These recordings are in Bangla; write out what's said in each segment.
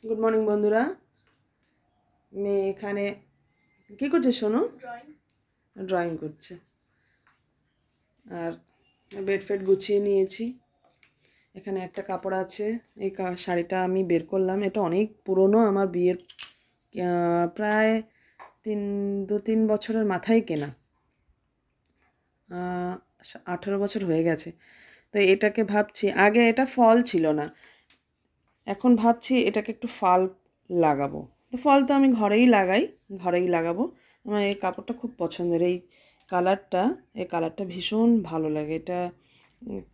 গুড মর্নিং বন্ধুরা। মেয়ে এখানে কি করছে শোনো? ড্রয়িং করছে। আর বেড ফেড গুছিয়ে নিয়েছি। এখানে একটা কাপড় আছে, এই শাড়িটা আমি বের করলাম। এটা অনেক পুরনো, আমার বিয়ের প্রায় 2-3 বছরের মাথায় কেনা, 18 বছর হয়ে গেছে। তো এটাকে ভাবছি, আগে এটা ফল ছিল না, এখন ভাবছি এটাকে একটু ফল লাগাবো। তো ফল তো আমি ঘরেই লাগাবো। আমার এই কাপড়টা খুব পছন্দের, এই কালারটা ভীষণ ভালো লাগে। এটা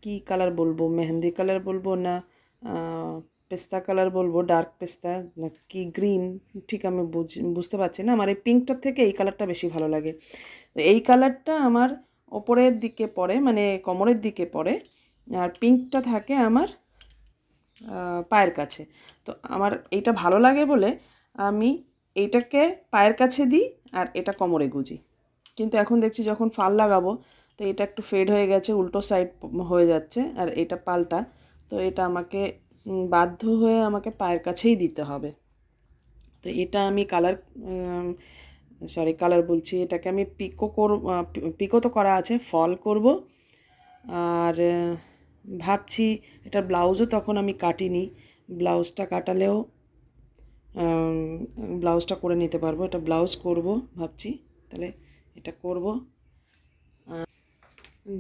কি কালার বলবো, মেহেন্দি কালার বলবো না পেস্তা কালার বলবো, ডার্ক পেস্তা না কি গ্রিন, ঠিক আমি বুঝতে পারছি না। আমার এই পিঙ্কটার থেকে এই কালারটা বেশি ভালো লাগে। তো এই কালারটা আমার ওপরের দিকে পড়ে, মানে কোমরের দিকে পড়ে, আর পিঙ্কটা থাকে আমার পায়ের কাছে। তো আমার এইটা ভালো লাগে বলে আমি এইটাকে পায়ের কাছে দিই আর এটা কোমরে গুঁজি। কিন্তু এখন দেখছি যখন ফাল লাগাবো তো এটা একটু ফেড হয়ে গেছে, উল্টো সাইড হয়ে যাচ্ছে, আর এটা পাল্টা। তো এটা আমাকে বাধ্য হয়ে আমাকে পায়ের কাছেই দিতে হবে। তো এটা আমি কালার বলছি, এটাকে আমি পিকো তো করা আছে, ফল করব। আর ভাবছি এটা ব্লাউজও তখন আমি কাটিনি, ব্লাউজটা কাটালেও ব্লাউজটা করে নিতে পারবো। এটা ব্লাউজ করব ভাবছি, তাহলে এটা করব।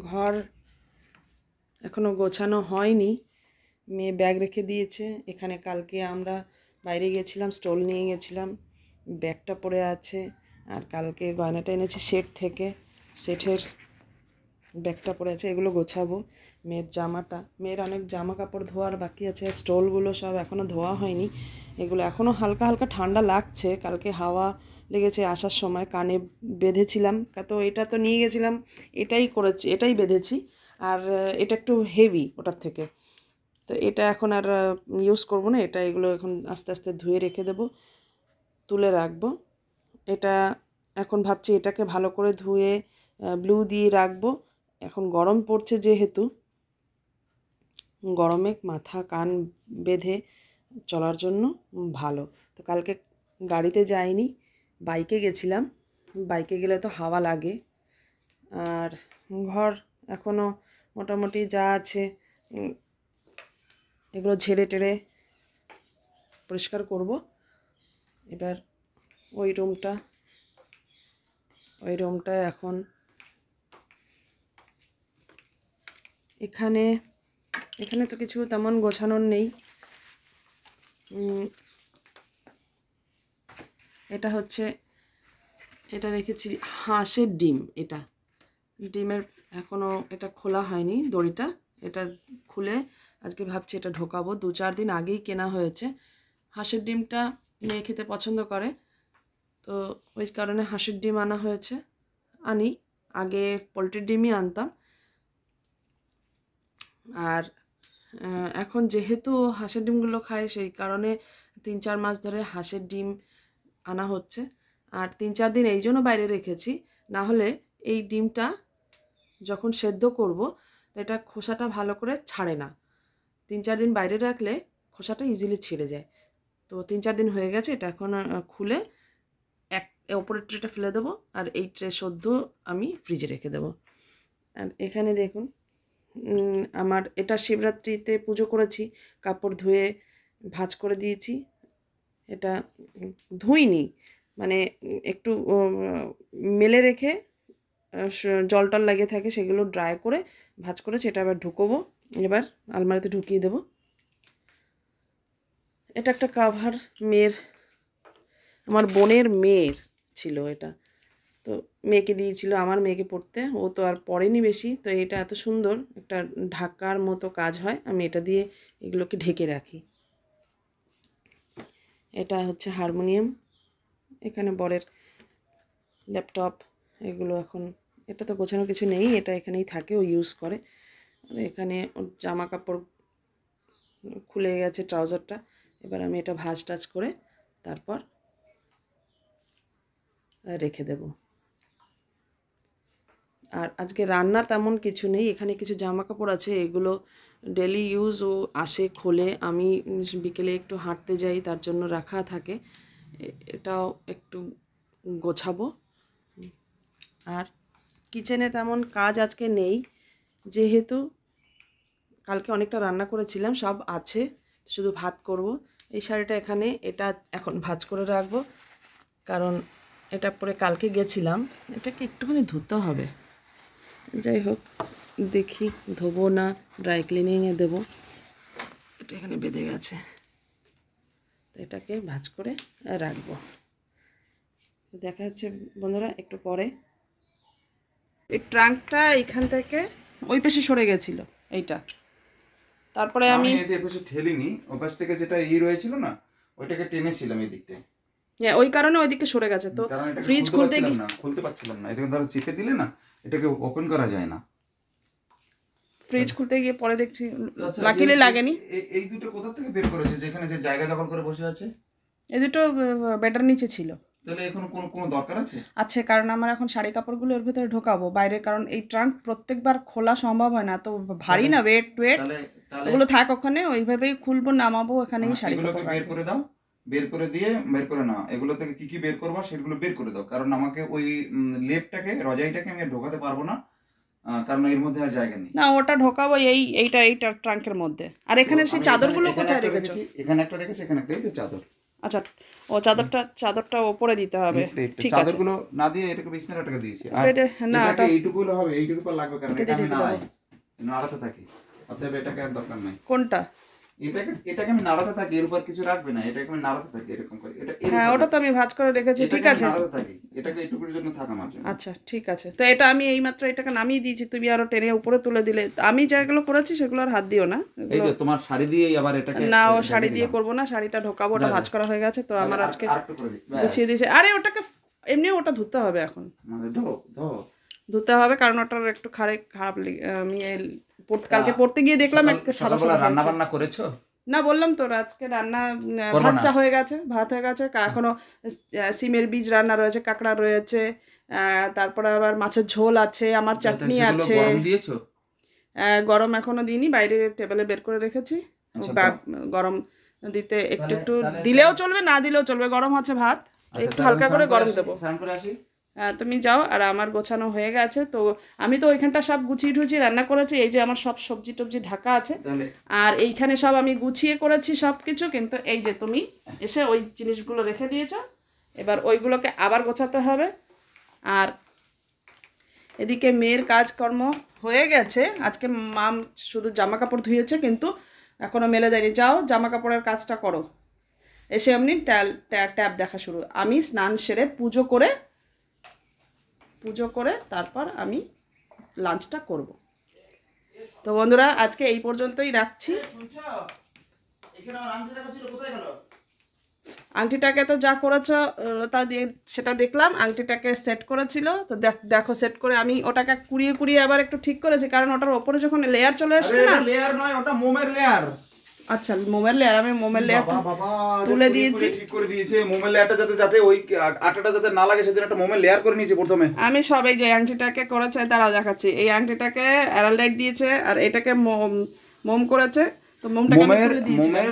ঘর এখনও গোছানো হয়নি, মেয়ে ব্যাগ রেখে দিয়েছে এখানে। কালকে আমরা বাইরে গেছিলাম, স্টল নিয়ে গেছিলাম, ব্যাগটা পড়ে আছে। আর কালকে গয়নাটা এনেছি সেট থেকে, সেটের ব্যাগটা পড়ে আছে। এগুলো গোছাবো। মেয়ের অনেক জামা কাপড় ধোয়ার বাকি আছে, স্টোলগুলো সব এখনও ধোয়া হয়নি। এগুলো এখনও হালকা হালকা ঠান্ডা লাগছে, কালকে হাওয়া লেগেছে আসার সময়, কানে বেঁধেছিলাম। তো এটা তো নিয়ে গেছিলাম, এটাই বেঁধেছি। আর এটা একটু হেভি ওটার থেকে, তো এটা এখন আর ইউজ করব না। এগুলো এখন আস্তে আস্তে ধুয়ে রেখে দেব, তুলে রাখবো। এটা এখন ভাবছি এটাকে ভালো করে ধুয়ে ব্লু দিয়ে রাখবো। এখন গরম পড়ছে যেহেতু, গরমে মাথা কান বেঁধে চলার জন্য ভালো। তো কালকে গাড়িতে যাইনি, বাইকে গেছিলাম। বাইকে গেলে তো হাওয়া লাগে। আর ঘর এখনও মোটামুটি যা আছে এগুলো ঝেড়ে টেড়ে পরিষ্কার করব। এবার ওই রুমটা এখন এখানে তো কিছু তেমন গোছানোর নেই। এটা রেখেছি হাঁসের ডিম। ডিমের এখনও এটা খোলা হয়নি, দড়িটা এটা খুলে আজকে ভাবছি এটা ঢোকাবো। 2-4 দিন আগেই কেনা হয়েছে। হাঁসের ডিমটা মেয়ে খেতে পছন্দ করে, তো ওই কারণে হাঁসের ডিম আনা হয়েছে। আগে পোলট্রির ডিমই আনতাম। আর এখন যেহেতু হাঁসের ডিমগুলো খায়, সেই কারণে 3-4 মাস ধরে হাঁসের ডিম আনা হচ্ছে। আর 3-4 দিন এই জন্য বাইরে রেখেছি, না হলে এই ডিমটা যখন সেদ্ধ করব তো এটা খোসাটা ভালো করে ছাড়ে না। 3-4 দিন বাইরে রাখলে খোসাটা ইজিলি ছিঁড়ে যায়। তো 3-4 দিন হয়ে গেছে, এটা এখন খুলে ওপরের ট্রেটা ফেলে দেবো, আর এই ট্রে সদ্য আমি ফ্রিজে রেখে দেবো। আর এখানে দেখুন, আমার এটা শিবরাত্রিতে পুজো করেছি, কাপড় ধুয়ে ভাঁজ করে দিয়েছি। এটা ধুইনি, মানে একটু মেলে রেখে জল টল লাগিয়ে থাকে, সেগুলো ড্রাই করে ভাঁজ করেছি। এটা আবার ঢুকোবো, এবার আলমারিতে ঢুকিয়ে দেবো। এটা একটা কাভার, আমার বোনের মেয়ের ছিল এটা, তো মেয়েকে দিয়েছিল, আমার মেয়েকে পড়তে। ও তো আর পড়েনি বেশি, তো এটা এত সুন্দর একটা ঢাকার মতো কাজ হয়, আমি এটা দিয়ে এগুলোকে ঢেকে রাখি। এটা হচ্ছে হারমোনিয়াম, এখানে বরের ল্যাপটপ, এগুলো এখন এটা তো গোছানো কিছু নেই, এটা এখানেই থাকে, ও ইউজ করে। আর এখানে ওর জামা কাপড় খুলে গেছে, ট্রাউজারটা। এবার আমি এটা ভাঁজ টাজ করে তারপর রেখে দেব। আর আজকে রান্নার তেমন কিছু নেই, এখানে কিছু জামা কাপড় আছে, এগুলো ডেলি ইউজ ও আসে খোলে, আমি বিকেলে একটু হাঁটতে যাই তার জন্য রাখা থাকে। এটাও একটু গোছাবো। আর কিচেনে তেমন কাজ আজকে নেই, যেহেতু কালকে অনেকটা রান্না করেছিলাম, সব আছে, শুধু ভাত করব। এই শাড়িটা এখানে, এটা এখন ভাঁজ করে রাখবো, কারণ এটা পরে কালকে গেছিলাম। এটাকে একটুখানি ধুতে হবে। যাই হোক, দেখি ধোবো না ড্রাই ক্লিনিংয়ে দেবো। এটা এখানে বেঁধে গেছে, তো এটাকে ভাঁজ করে রাখবো। দেখা যাচ্ছে বন্ধুরা একটু পরে। এই ট্রাঙ্কটা এইখান থেকে ওই পাশে সরে গেছিল এইটা, তারপরে আমি এই পাশে ঠেলিনি, ওই পাশ থেকে যেটা রয়েছিল না ওইটাকে টেনেছিলাম এই দিকতে। হ্যাঁ, ওই কারণে ওইদিকে সরে গেছে। তো ফ্রিজ খুলতে খুলতে পারছিলাম না, এটাকে ধরো চেপে দিলে না এটাকে ওপেন করা যায় না। ফ্রিজ খুলতে গিয়ে পরে দেখছি লাকিলে লাগেনি। এই দুটো কোথা থেকে বের করেছে, যেখানে যে জায়গা দখল করে বসে আছে? এই দুটো ব্যাটার নিচে ছিল। তাহলে এখন কোনো দরকার আছে? আচ্ছা, কারণ আমার এখন শাড়ি কাপড়গুলো এর ভিতরে ঢোকাবো বাইরে, কারণ এই ট্রাঙ্ক প্রত্যেকবার খোলা সম্ভব হয় না, তো ভারী না, ওয়েট ওগুলো থাক ওখানে, ওইভাবেই খুলবো নামাবো, এখানেই শাড়ি কাপড় বের করে দাও। বের করে না, এগুলো থেকে কি কি বের করবা সেগুলো বের করে দাও, কারণ আমাকে ওই লেপটাকে রজাইটাকে আমি ঢোকাতে পারবো না, কারণ এর মধ্যে আর জায়গা নেই। না, ওটা ঢোকাবো এইটা ট্রাঙ্কের মধ্যে। আর এখানে সেই চাদরগুলো কোথায় রেখেছো? এখানে একটা রেখেছি, এখানে একটা, এই যে চাদর। আচ্ছা, ও চাদরটা ওপরে দিতে হবে। ঠিক আছে, চাদরগুলো না দিয়ে এটাকে বিছানাটাকে দিয়েছি। আর না, এটা এইটুকু হবে, এইটুকু লাগবে, কারণ এটা আমি নাড়াতে থাকি, অতএব এটাকে আর দরকার নাই। কোনটা? এটাকে আমি নাড়াতে থাকি, এর উপর কিছু রাখবে না, এটাকে আমি নাড়াতে থাকি এরকম করে। হ্যাঁ, ওটা তো আমি ভাঁজ করে রেখেছি। ঠিক আছে, নাড়াতে থাকি, এটাকে এইটুকুর জন্য থাকা আমার জন্য। আচ্ছা, ঠিক আছে। তো এটা আমি এইমাত্র এটাকে নামিয়ে দিয়েছি, তুমি আরো টেনে উপরে তুলে দিলে। আমি যেগুলো করেছি সেগুলো আর হাত দিও না। এই যে তোমার শাড়ি দিয়েই আবার এটাকে, না, ও শাড়ি দিয়ে করবো না, শাড়িটা ঢোকাবো, ওটা ভাঁজ করা হয়ে গেছে। তো আমার আজকে গুছিয়ে দিয়েছে। আরে ওটাকে এমনি ওটা ধুতে হবে এখন, ধুতে হবে, কারণ ওটার একটু খারাপ আমি কালকে পড়তে গিয়ে দেখলাম একটা সাদা সাদা। রান্না বান্না করেছো? না, বললাম তো আজকে রান্না ভাতটা হয়ে গেছে, ভাত হয়ে গেছে, এখনো সিমের বীজ রান্না রয়েছে, কাঁকড়া রয়েছে, তারপরে আবার মাছের ঝোল আছে, আমার চাটনি আছে। গরম এখনো দিইনি, বাইরে টেবিলে বের করে রেখেছি। গরম দিতে একটু একটু দিলেও চলবে, না দিলেও চলবে, গরম আছে ভাত, একটু হালকা করে গরম দেবো। তুমি যাও, আর আমার গোছানো হয়ে গেছে। তো আমি তো ওইখানটা সব গুছিয়ে টুছিয়ে রান্না করেছি, এই যে আমার সব সবজি টবজি ঢাকা আছে, আর এইখানে সব আমি গুছিয়ে করেছি সব কিছু। কিন্তু এই যে তুমি এসে ওই জিনিসগুলো রেখে দিয়েছ, এবার ওইগুলোকে আবার গোছাতে হবে। আর এদিকে মেয়ের কাজকর্ম হয়ে গেছে, আজকে মাম শুধু জামা কাপড় ধুয়েছে, কিন্তু এখনও মেলে দেয়নি। যাও জামা কাপড়ের কাজটা করো, এসে এমনি ট্যাব দেখা শুরু। আমি স্নান সেরে পুজো করে তারপর আমি লাঞ্চটা করব। তো বন্ধুরা, আজকে এই পর্যন্তই রাখছি। আংটিটাকে তো যা করেছো তা দিয়ে সেটা দেখলাম, আংটিটাকে সেট করেছিল, তো দেখো সেট করে আমি ওটাকে কুড়িয়ে আবার একটু ঠিক করেছি, কারণ ওটার ওপরে যখন লেয়ার চলে আসছে না। লেয়ার নয়, ওটা মোমের লেয়ার। আচ্ছা, মোমের লেয়ার, আমি মোমের লেয়ার তুলে দিয়েছি, ঠিক করে দিয়েছে। মোমের লেয়ারটা যাতে ওই আটাটা যাতে না লাগে সেজন্য একটা মোমের লেয়ার করে নিয়েছি প্রথমে। আমি সবাই যে আংটিটাকে করেছে তারাও দেখাচ্ছি। এই আংটিটাকে অ্যারালডাইট দিয়েছে, আর এটাকে মোম করেছে। তো মোমটাকে আমি তুলে দিয়েছিলাম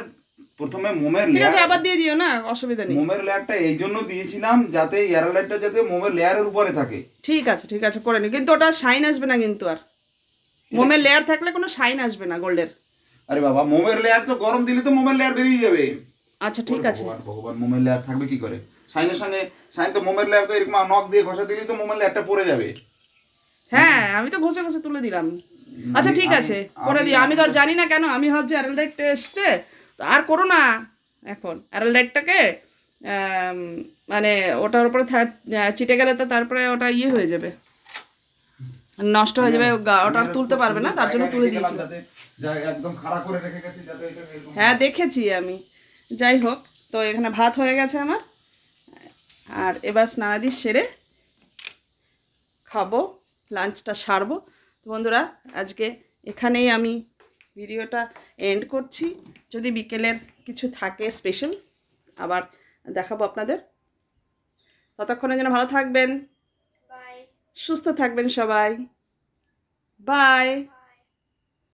প্রথমে মোমের লেয়ার। ঠিক আছে, আবার দিয়ে দিও না, অসুবিধা নেই। মোমের লেয়ারটা এই জন্য দিয়েছিলাম যাতে অ্যারালডাইটটা যাতে মোমের লেয়ারের উপরে থাকে। ঠিক আছে করে নি, কিন্তু ওটা শাইন আসবে না, কিন্তু আর মোমের লেয়ার থাকলে কোনো শাইন আসবে না গোল্ডের। আরে বাবা, মোমের লেয়ার তো গরম দিলে তো মোমের লেয়ার বেরিয়ে যাবে। আচ্ছা, ঠিক আছে। ভগবান, মোমের লেয়ার থাকবে কি করে? শাইনের সঙ্গে শাইন তো মোমের লেয়ার তো এরকম নখ দিয়ে ঘষা দিলেই তো মোমের লেয়ারটা পড়ে যাবে। হ্যাঁ, আমি তো ঘষে তুলে দিলাম। আচ্ছা, ঠিক আছে, করে দিও। আমি তো আর জানি না কেন, আমি ভাবছি অ্যারালডাইট এসছে, আর করো না এখন অ্যারালডাইটটাকে, মানে ওটার উপরে চিটে গেলে তো তারপরে ওটা ইয়ে হয়ে যাবে, নষ্ট হয়ে যাবে, ওটা তুলতে পারবে না, তার জন্য তুলে দিয়েছি। হ্যাঁ, দেখেছি আমি। যাই হোক, তো এখানে ভাত হয়ে গেছে আমার, আর এবার স্নানাদি সেরে খাবো, লাঞ্চটা সারবো। তো বন্ধুরা, আজকে এখানেই আমি ভিডিওটা এন্ড করছি। যদি বিকেলের কিছু থাকে স্পেশাল আবার দেখাবো আপনাদের। ততক্ষণে যেন ভালো থাকবেন, সুস্থ থাকবেন সবাই। বাই।